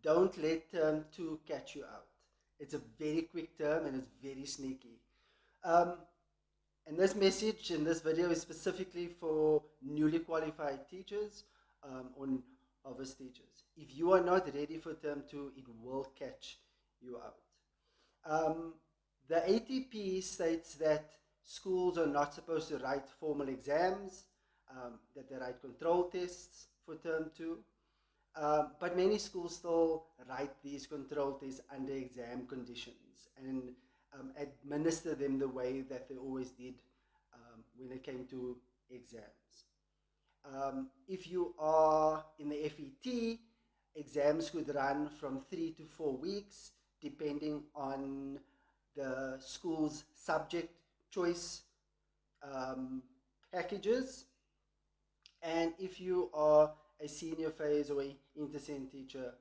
don't let term 2 catch you out. It's a very quick term and it's very sneaky. Um, and this message in this video is specifically for newly qualified teachers or novice teachers. If you are not ready for term 2, it will catch you out. The ATP states that schools are not supposed to write formal exams, that they write control tests for term 2. But many schools still write these control tests under exam conditions and administer them the way that they always did when it came to exams. If you are in the FET, exams could run from 3 to 4 weeks, depending on the school's subject choice packages. And if you are a senior phase or an intercent teacher,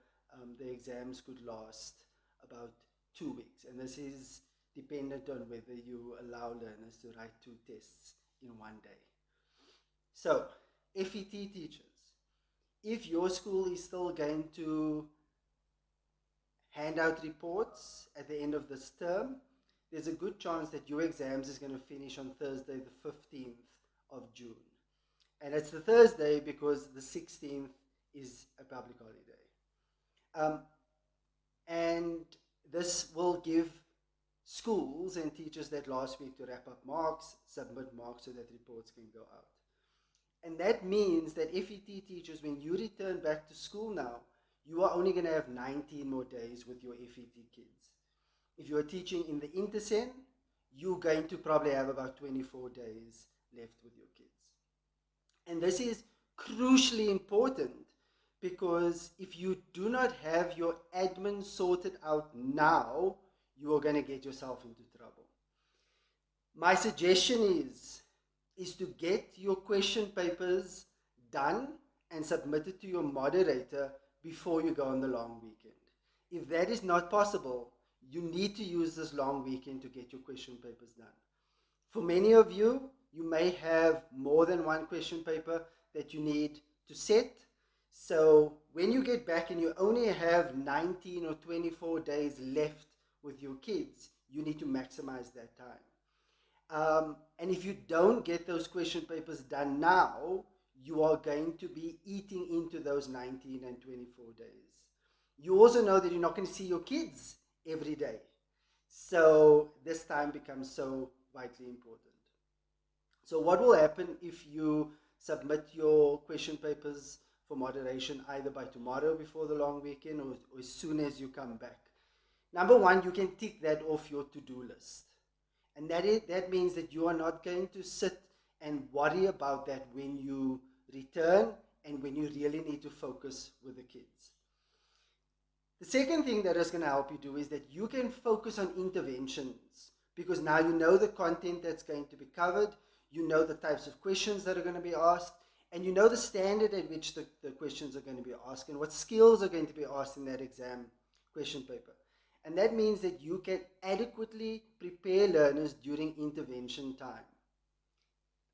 the exams could last about 2 weeks. And this is dependent on whether you allow learners to write 2 tests in one day. So, FET teachers, if your school is still going to hand out reports at the end of this term, there's a good chance that your exams is going to finish on Thursday the 15th of June. And it's the Thursday because the 16th is a public holiday. And this will give schools and teachers that last week to wrap up marks, submit marks so that reports can go out. And that means that FET teachers, when you return back to school now, you are only going to have 19 more days with your FET kids. If you are teaching in the intercen, you're going to probably have about 24 days left with your kids. And this is crucially important because if you do not have your admin sorted out now, you are going to get yourself into trouble. My suggestion is to get your question papers done and submitted to your moderator before you go on the long weekend. If that is not possible, you need to use this long weekend to get your question papers done. For many of you, you may have more than one question paper that you need to set. So when you get back and you only have 19 or 24 days left with your kids, you need to maximize that time. And if you don't get those question papers done now, you are going to be eating into those 19 and 24 days. You also know that you're not going to see your kids every day. So this time becomes so vitally important. So what will happen if you submit your question papers for moderation either by tomorrow before the long weekend or as soon as you come back? Number one, you can tick that off your to-do list. And that means that you are not going to sit and worry about that when you return and when you really need to focus with the kids. The second thing that is going to help you do is that you can focus on interventions because now you know the content that's going to be covered, you know the types of questions that are going to be asked, and you know the standard at which the questions are going to be asked and what skills are going to be asked in that exam question paper. And that means that you can adequately prepare learners during intervention time.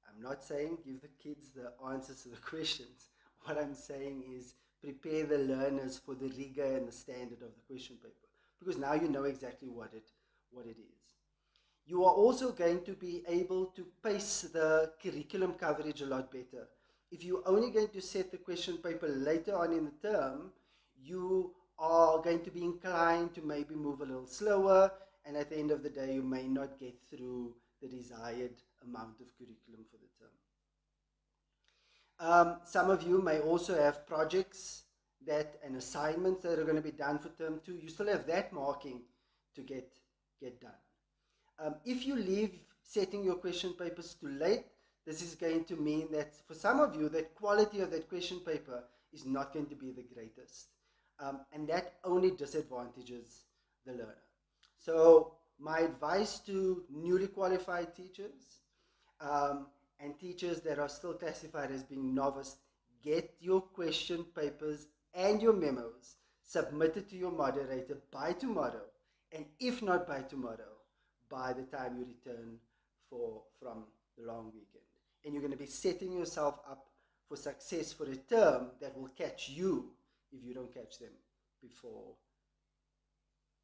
I'm not saying give the kids the answers to the questions. What I'm saying is prepare the learners for the rigor and the standard of the question paper, because now you know exactly what it is. You are also going to be able to pace the curriculum coverage a lot better. If you're only going to set the question paper later on in the term, you are going to be inclined to maybe move a little slower, and at the end of the day, you may not get through the desired amount of curriculum for the term. Some of you may also have projects and assignments that are going to be done for term 2. You still have that marking to get done. If you leave setting your question papers too late, this is going to mean that for some of you, that quality of that question paper is not going to be the greatest. And that only disadvantages the learner. So my advice to newly qualified teachers and teachers that are still classified as being novice, get your question papers and your memos submitted to your moderator by tomorrow, and if not by tomorrow, by the time you return from the long weekend. And you're going to be setting yourself up for success for a term that will catch you if you don't catch them before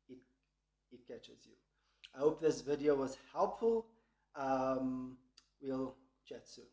it, it catches you. I hope this video was helpful. We'll chat soon.